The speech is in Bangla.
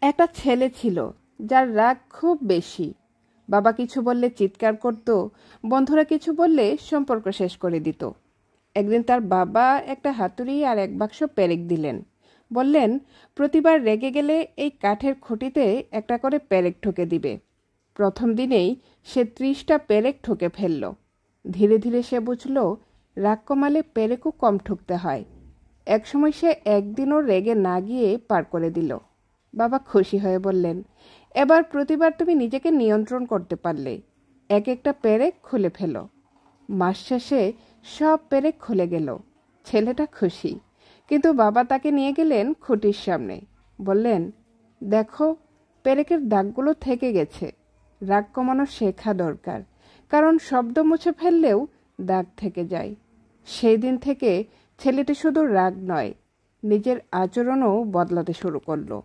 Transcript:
একটা ছেলে ছিল যার রাগ খুব বেশি। বাবা কিছু বললে চিৎকার করত, বন্ধুরা কিছু বললে সম্পর্ক শেষ করে দিত। একদিন তার বাবা একটা হাতুড়ি আর এক বাক্স পেরেক দিলেন। বললেন, প্রতিবার রেগে গেলে এই কাঠের খুঁটিতে একটা করে পেরেক ঠুকে দিবে। প্রথম দিনেই সে 30টা পেরেক ঠুকে ফেলল। ধীরে ধীরে সে বুঝল রাগ কমালে পেরেকও কম ঠুকতে হয়। একসময় সে একদিনও রেগে না গিয়ে পার করে দিল। বাবা খুশি হয়ে বললেন, এবার প্রতিবার তুমি নিজেকে নিয়ন্ত্রণ করতে পারলে। এক একটা পেরেক খুলে ফেলো। মাস শেষে সব পেরেক খুলে গেল। ছেলেটা খুশি, কিন্তু বাবা তাকে নিয়ে গেলেন খুঁটির সামনে। বললেন, দেখো, পেরেকের দাগগুলো থেকে গেছে। রাগ কমানো শেখা দরকার, কারণ শব্দ মুছে ফেললেও দাগ থেকে যায়। সেই দিন থেকে ছেলেটি শুধু রাগ নয়, নিজের আচরণও বদলাতে শুরু করলো।